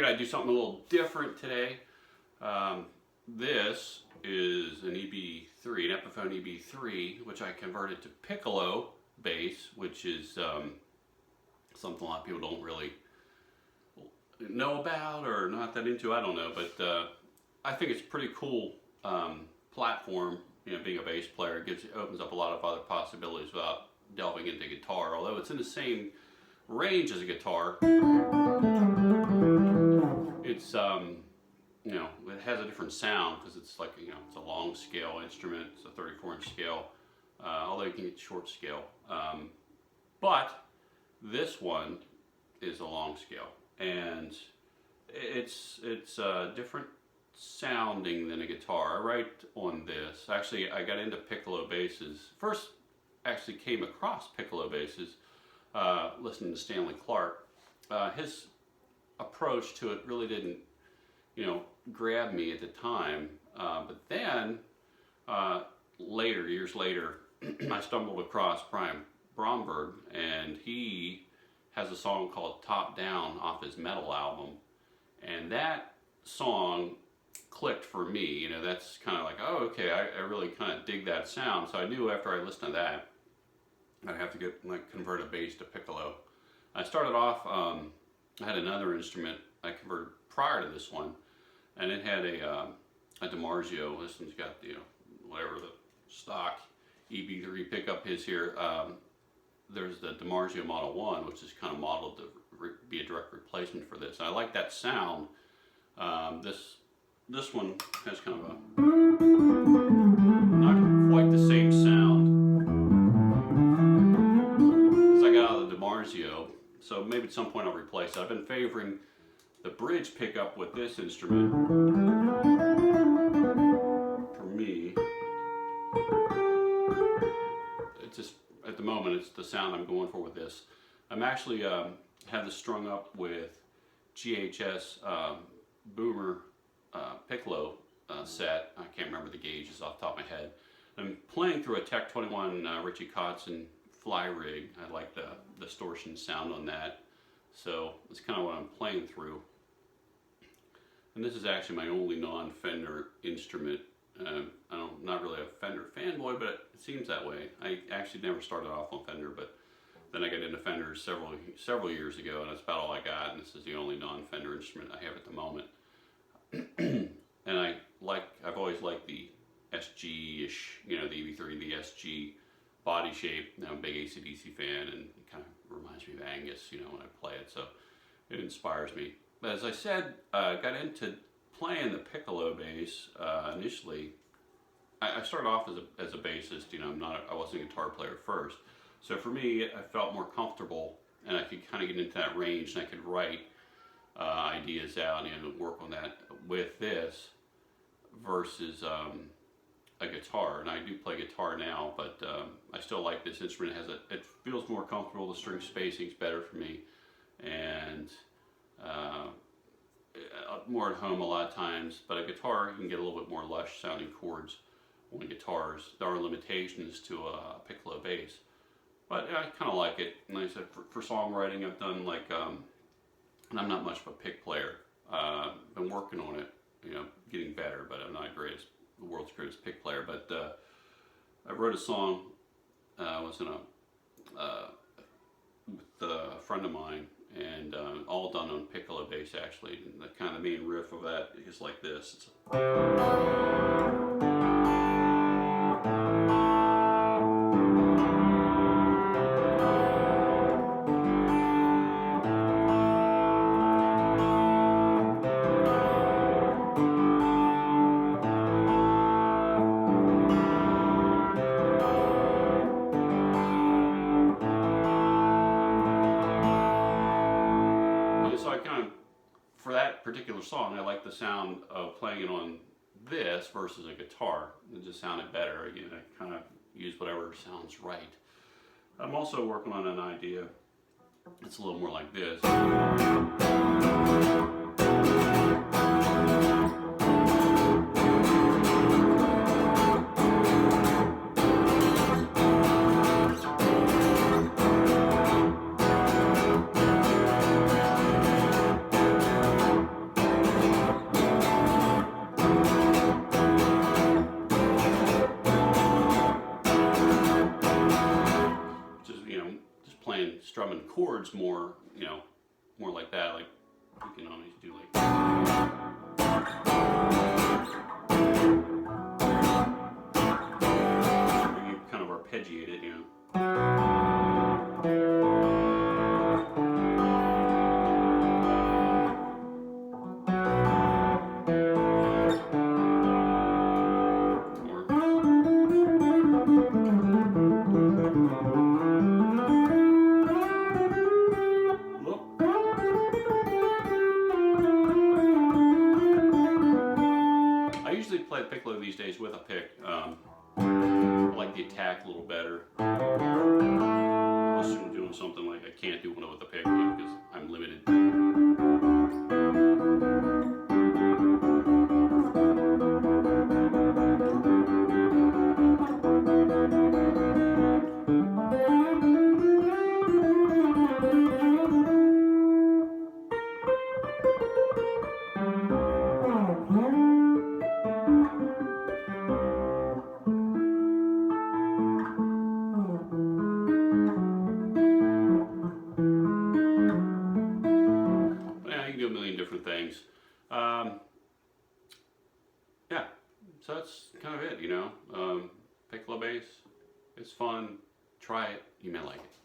figured I'd do something a little different today. This is an EB-3, an Epiphone EB-3, which I converted to piccolo bass, which is something a lot of people don't really know about or not that into. I don't know, but I think it's a pretty cool platform. You know, being a bass player, opens up a lot of other possibilities without delving into guitar. Although it's in the same range as a guitar, it's you know, it has a different sound because it's like, you know, it's a long scale instrument. It's a 34-inch scale, although you can get short scale. But this one is a long scale, and it's different sounding than a guitar. I write on this. Actually, I got into piccolo basses. First, actually came across piccolo basses listening to Stanley Clarke. His approach to it really didn't, you know, grab me at the time. But then, years later, I stumbled across Brian Bromberg, and he has a song called Top Down off his Metal album. And that song clicked for me. You know, that's kind of like, oh, okay, I really kind of dig that sound. So I knew after I listened to that, I'd have to convert a bass to piccolo. I started off, I had another instrument I converted prior to this one, and it had a DiMarzio. This one's got, you know, whatever the stock EB-3 pickup is here. There's the DiMarzio Model 1, which is kind of modeled to be a direct replacement for this. And I like that sound. This one has kind of a, not quite the same sound as I got out of the DiMarzio. So maybe at some point I'll replace it. I've been favoring the bridge pickup with this instrument. For me, it's just, at the moment, it's the sound I'm going for with this. I'm actually have this strung up with GHS Boomer piccolo set. I can't remember the gauges off the top of my head. I'm playing through a Tech 21 Richie Kotzen Fly Rig. I like the distortion sound on that. So that's kind of what I'm playing through. And this is actually my only non-Fender instrument. I'm not really a Fender fanboy, but it seems that way. I actually never started off on Fender, but then I got into Fender several years ago, and that's about all I got, and this is the only non-Fender instrument I have at the moment. And I've always liked the SG-ish, you know, the EB-3, the SG body shape. I'm a big AC/DC fan, and it kind of reminds me of Angus, you know, when I play it, so it inspires me. But as I said, I got into playing the piccolo bass initially. I started off as a bassist, you know, I wasn't a guitar player first. So for me, I felt more comfortable, and I could kind of get into that range, and I could write ideas out and work on that with this versus a guitar. And I do play guitar now, but I still like this instrument. It feels more comfortable. The string spacing's better for me, and more at home a lot of times. But a guitar, you can get a little bit more lush sounding chords on guitars. There are limitations to a piccolo bass, but I kind of like it. And like I said, for songwriting, I've done like, and I'm not much of a pick player. Been working on it, you know, getting better, but I'm not the world's greatest pick player. But I wrote a song, was in with a friend of mine, and all done on piccolo bass actually. And the kind of main riff of that is like this. It's for that particular song, I like the sound of playing it on this versus a guitar. It just sounded better. Again, I kind of use whatever sounds right. I'm also working on an idea that's a little more like this. chords more, you know, more like that. Like you can always do like. You kind of arpeggiate it, you know. I usually play piccolo these days with a pick. I like the attack a little better. Unless I'm doing something like I can't do one with a pick because I'm limited. Do a million different things. Yeah, so that's kind of it, you know. Piccolo bass, it's fun. Try it, you may like it.